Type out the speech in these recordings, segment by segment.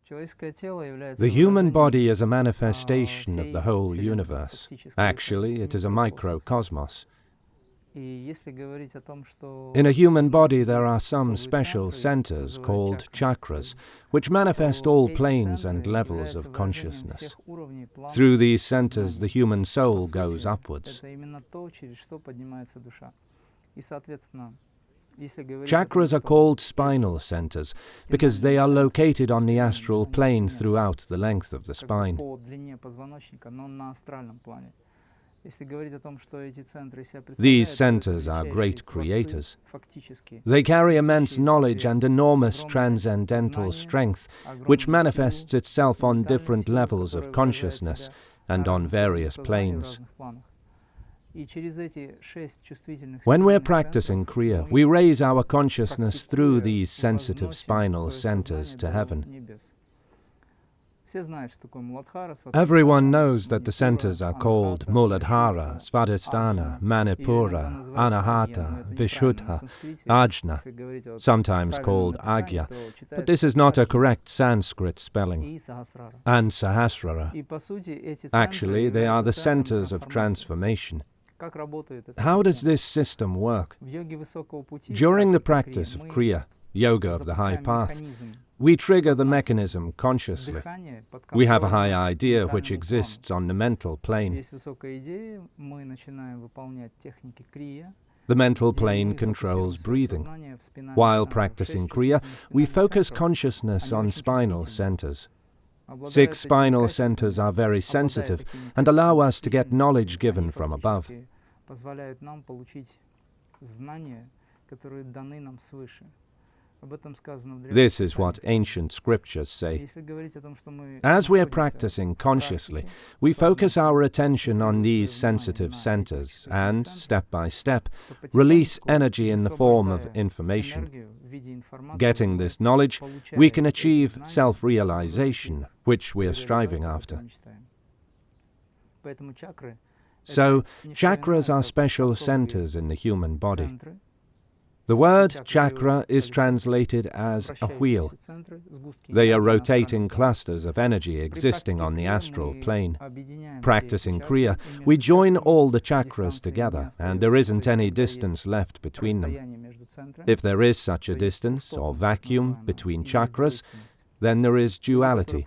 The human body is a manifestation of the whole universe. Actually, it is a microcosmos. In a human body there are some special centers called chakras, which manifest all planes and levels of consciousness. Through these centers the human soul goes upwards. Chakras are called spinal centers because they are located on the astral plane throughout the length of the spine. These centers are great creators. They carry immense knowledge and enormous transcendental strength, which manifests itself on different levels of consciousness and on various planes. When we're practicing Kriya, we raise our consciousness through these sensitive spinal centers to heaven. Everyone knows that the centers are called Muladhara, Svadhisthana, Manipura, Anahata, Vishuddha, Ajna, sometimes called Agya, but this is not a correct Sanskrit spelling, and Sahasrara. Actually, they are the centers of transformation. How does this system work? During the practice of Kriya, Yoga of the High Path, we trigger the mechanism consciously. We have a high idea which exists on the mental plane. The mental plane controls breathing. While practicing Kriya, we focus consciousness on spinal centers. 6 spinal centers are very sensitive and allow us to get knowledge given from above. This is what ancient scriptures say. As we are practicing consciously, we focus our attention on these sensitive centers and, step by step, release energy in the form of information. Getting this knowledge, we can achieve self-realization, which we are striving after. So, chakras are special centers in the human body. The word chakra is translated as a wheel. They are rotating clusters of energy existing on the astral plane. Practicing Kriya, we join all the chakras together, and there isn't any distance left between them. If there is such a distance or vacuum between chakras, then there is duality.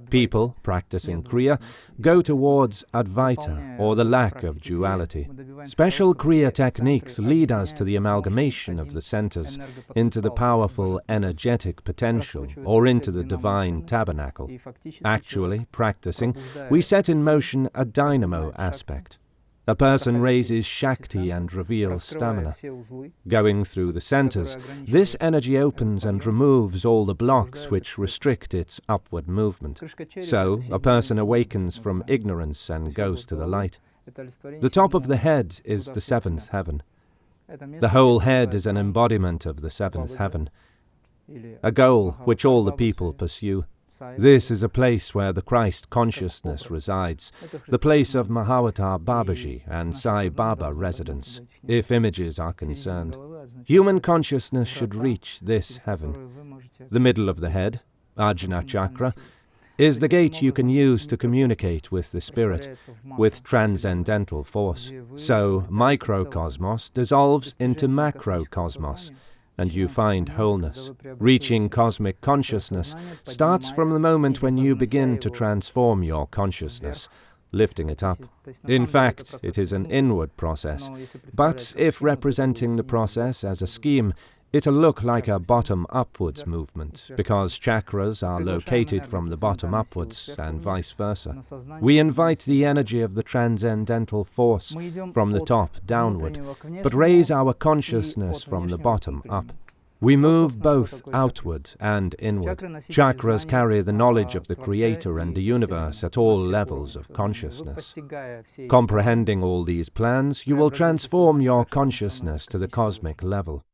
People practicing Kriya go towards Advaita, or the lack of duality. Special Kriya techniques lead us to the amalgamation of the centers into the powerful energetic potential, or into the divine tabernacle. Actually, practicing, we set in motion a dynamo aspect. A person raises Shakti and reveals stamina. Going through the centers, this energy opens and removes all the blocks which restrict its upward movement. So, a person awakens from ignorance and goes to the light. The top of the head is the 7th heaven. The whole head is an embodiment of the 7th heaven, a goal which all the people pursue. This is a place where the Christ consciousness resides, the place of Mahavatar Babaji and Sai Baba residence, if images are concerned. Human consciousness should reach this heaven. The middle of the head, Ajna Chakra, is the gate you can use to communicate with the spirit, with transcendental force. So, microcosmos dissolves into macrocosmos, and you find wholeness. Reaching cosmic consciousness starts from the moment when you begin to transform your consciousness, lifting it up. In fact, it is an inward process, but if representing the process as a scheme, it'll look like a bottom-upwards movement, because chakras are located from the bottom upwards, and vice versa. We invite the energy of the transcendental force from the top downward, but raise our consciousness from the bottom up. We move both outward and inward. Chakras carry the knowledge of the Creator and the universe at all levels of consciousness. Comprehending all these plans, you will transform your consciousness to the cosmic level.